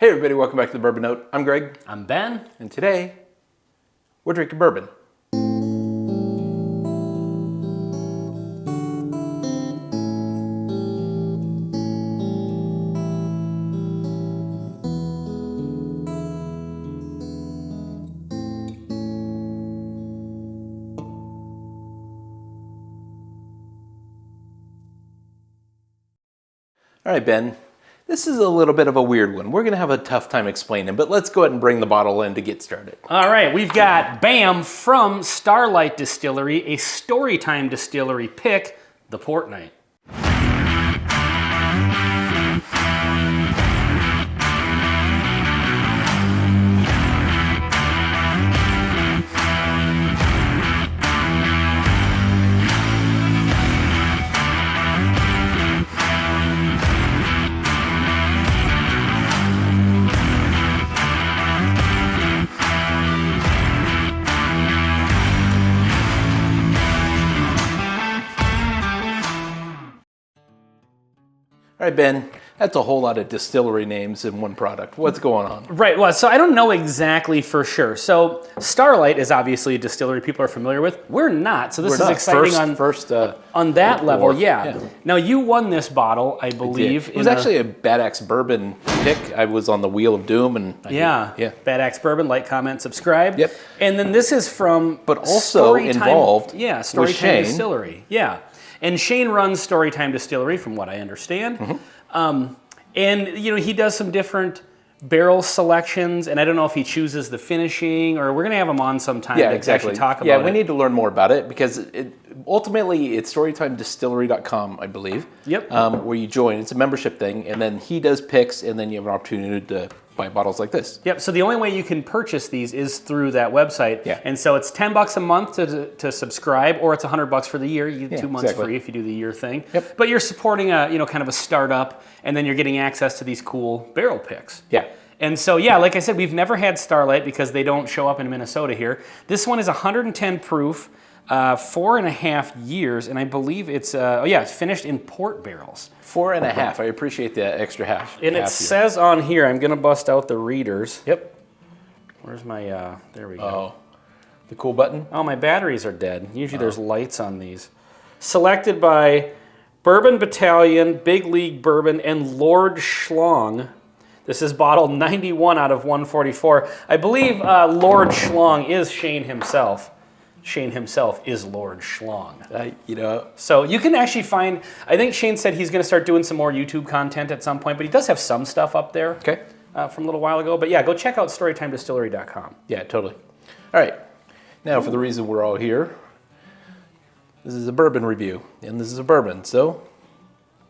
Hey everybody, welcome back to the Bourbon Note. I'm Greg. I'm Ben. And today, we're drinking bourbon. All right, Ben. This is a little bit of a weird one. We're going to have a tough time explaining, but let's go ahead and bring the bottle in to get started. All right, we've got BAM from Starlight Distillery, a Storytime distillery pick, the Port Night. All right, Ben, that's a whole lot of distillery names in one product. What's going on? Right, well, so I don't know exactly for sure. So Starlight is obviously a distillery people are familiar with. We're not, so this is exciting on that level. Yeah. Now, you won this bottle, I believe. It was actually a Bad Axe Bourbon pick. I was on the Wheel of Doom. And Bad Axe Bourbon, like, comment, subscribe. Yep. And then this is from But also Storytime, involved Storytime Distillery. Yeah. And Shane runs Storytime Distillery, from what I understand. Mm-hmm. And, you know, he does some different barrel selections, and I don't know if he chooses the finishing, or we're going to have him on sometime to actually talk about it. Yeah, we need to learn more about it, because ultimately it's storytimedistillery.com, I believe. Yep. Where you join. It's a membership thing, and then he does picks, and then you have an opportunity to buy bottles like this. Yep, so the only way you can purchase these is through that website. Yeah. And so it's $10 a month to subscribe, or it's $100 for the year. You get 2 months free if you do the year thing. Yep. But you're supporting a, kind of a startup, and then you're getting access to these cool barrel picks. Yeah. And so, yeah, like I said, we've never had Starlight because they don't show up in Minnesota here. This one is 110 proof, 4.5 years, and I believe it's, it's finished in port barrels. 4.5. I appreciate the extra half. And it says on here, I'm going to bust out the readers. Yep. Where's my, there we go. Oh, the cool button? Oh, my batteries are dead. Usually there's lights on these. Selected by Bourbon Battalion, Big League Bourbon, and Lord Schlong. This is bottle 91 out of 144. I believe Lord Schlong is Shane himself. Shane himself is Lord Schlong. So you can actually find, I think Shane said he's going to start doing some more YouTube content at some point, but he does have some stuff up there from a little while ago. But yeah, go check out StorytimeDistillery.com. Yeah, totally. All right. Now, for the reason we're all here, this is a bourbon review, and this is a bourbon, so.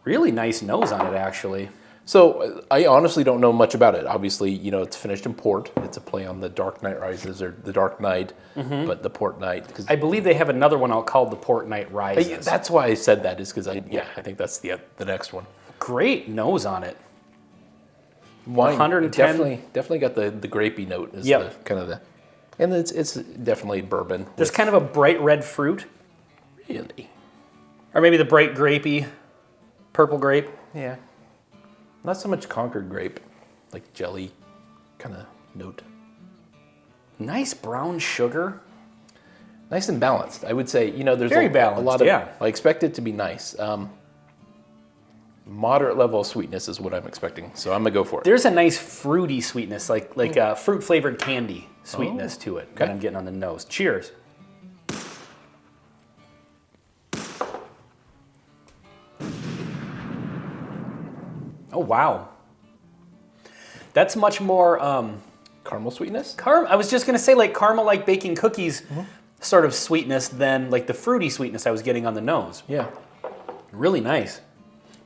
Really nice nose on it, actually. So I honestly don't know much about it. Obviously, it's finished in port. It's a play on the Dark Knight Rises, or the Dark Knight, but the Port Night. I believe they have another one out called the Port Night Rises. That's why I said that, is because I think that's the next one. Great nose on it. Wine 110. Definitely got the grapey note. Is the kind of the, and it's definitely bourbon. There's kind of a bright red fruit. Really? Or maybe the bright grapey, purple grape. Yeah. Not so much Concord grape, like jelly kind of note. Nice brown sugar. Nice and balanced. I would say, there's very balanced, a lot of, I expect it to be nice. Moderate level of sweetness is what I'm expecting, so I'm going to go for it. There's a nice fruity sweetness, like fruit-flavored candy sweetness to it that I'm getting on the nose. Cheers. Oh, wow. That's much more... caramel sweetness? I was just going to say like caramel, like baking cookies sort of sweetness than like the fruity sweetness I was getting on the nose. Yeah. Really nice.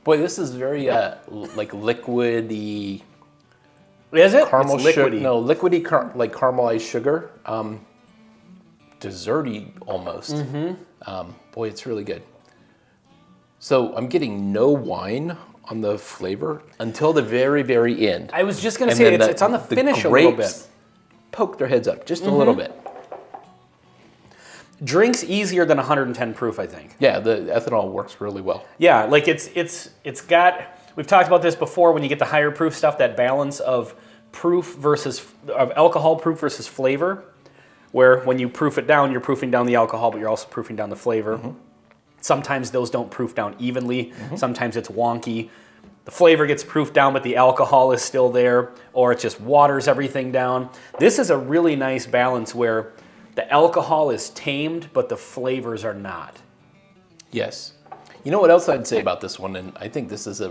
Boy, this is very like liquidy... Is it? Caramel it's liquidy. No, liquidy like caramelized sugar. Desserty almost. Boy, it's really good. So I'm getting no wine on the flavor until the very, very end. I was just going to say, it's on the finish a little bit. Poke their heads up just a little bit. Drinks easier than 110 proof, I think. Yeah, the ethanol works really well. Yeah, like it's got, we've talked about this before, when you get the higher proof stuff, that balance of alcohol proof versus flavor, where when you proof it down, you're proofing down the alcohol, but you're also proofing down the flavor. Sometimes those don't proof down evenly. Sometimes it's wonky. The flavor gets proofed down, but the alcohol is still there, or it just waters everything down. This is a really nice balance where the alcohol is tamed, but the flavors are not. Yes. You know what else I'd say about this one, and I think this is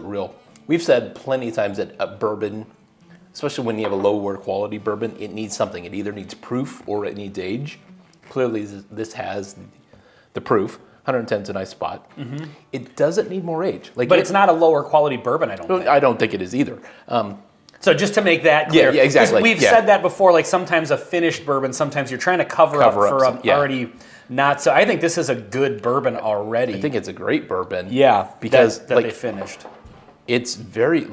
we've said plenty of times that a bourbon, especially when you have a lower quality bourbon, it needs something. It either needs proof or it needs age. Clearly, this has the proof. 110 is a nice spot. It doesn't need more age. But it's not a lower quality bourbon, I don't think. I don't think it is either. So just to make that clear. Yeah, exactly. We've said that before, like sometimes a finished bourbon, sometimes you're trying to cover up for already not. So I think this is a good bourbon already. I think it's a great bourbon. Yeah, because that they finished. It's very,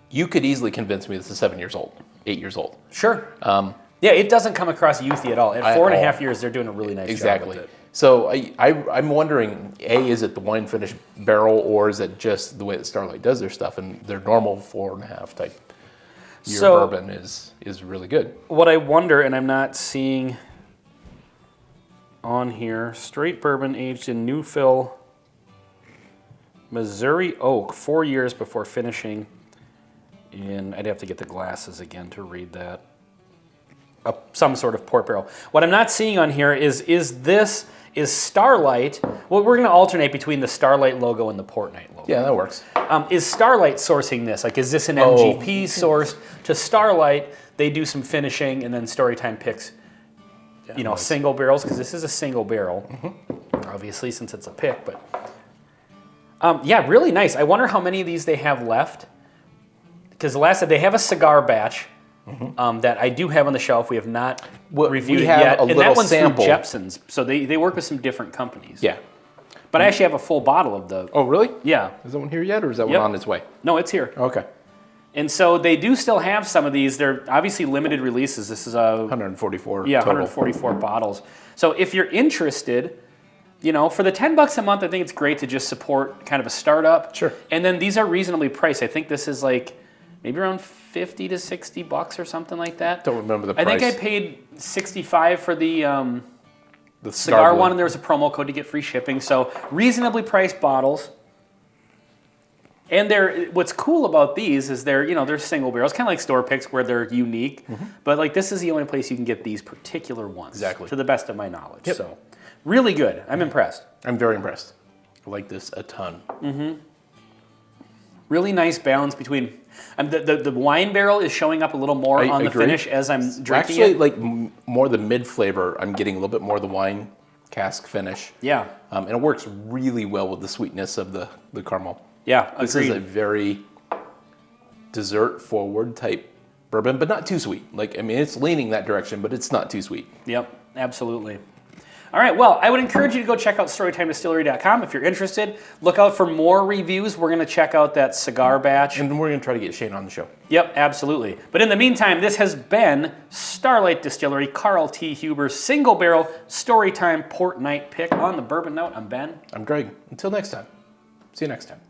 you could easily convince me this is 7 years old, 8 years old. Sure. Yeah, it doesn't come across youthy at all. At 4.5 years, they're doing a really nice job with it. So I'm wondering, is it the wine finished barrel, or is it just the way that Starlight does their stuff, and their normal 4.5 type year bourbon is really good. What I wonder, and I'm not seeing on here, straight bourbon aged in new fill Missouri oak, 4 years before finishing in, I'd have to get the glasses again to read that, some sort of port barrel. What I'm not seeing on here is Starlight, well, we're going to alternate between the Starlight logo and the Port Night logo. Yeah, that works. Is Starlight sourcing this? Like, is this an MGP sourced to Starlight? They do some finishing, and then Storytime picks, single barrels, because this is a single barrel, obviously, since it's a pick. But yeah, really nice. I wonder how many of these they have left, because they have a cigar batch. That I do have on the shelf. We have not reviewed it yet. And that one's sample. through Jepson's, so they work with some different companies. Yeah. But I actually have a full bottle of the... Oh, really? Yeah. Is that one here yet, or is that one on its way? No, it's here. Okay. And so they do still have some of these. They're obviously limited releases. This is 144 Yeah, total. 144 bottles. So if you're interested, for the $10 a month, I think it's great to just support kind of a startup. Sure. And then these are reasonably priced. I think this is maybe around $50 to $60 or something like that. Don't remember the price. I think I paid $65 for the cigar one, and there was a promo code to get free shipping. So reasonably priced bottles. And what's cool about these is they're single barrels, kind of like store picks where they're unique. But this is the only place you can get these particular ones. Exactly. To the best of my knowledge. Yep. So really good. I'm impressed. I'm very impressed. I like this a ton. Really nice balance between... the wine barrel is showing up a little more on the finish as I'm drinking it. Actually, more the mid flavor, I'm getting a little bit more of the wine cask finish. Yeah. And it works really well with the sweetness of the caramel. Yeah, This is a very dessert-forward type bourbon, but not too sweet. It's leaning that direction, but it's not too sweet. Yep, absolutely. All right, well, I would encourage you to go check out StorytimeDistillery.com if you're interested. Look out for more reviews. We're going to check out that cigar batch. And we're going to try to get Shane on the show. Yep, absolutely. But in the meantime, this has been Starlight Distillery, Carl T. Huber's single barrel Storytime Port Night pick on the Bourbon Note. I'm Ben. I'm Greg. Until next time. See you next time.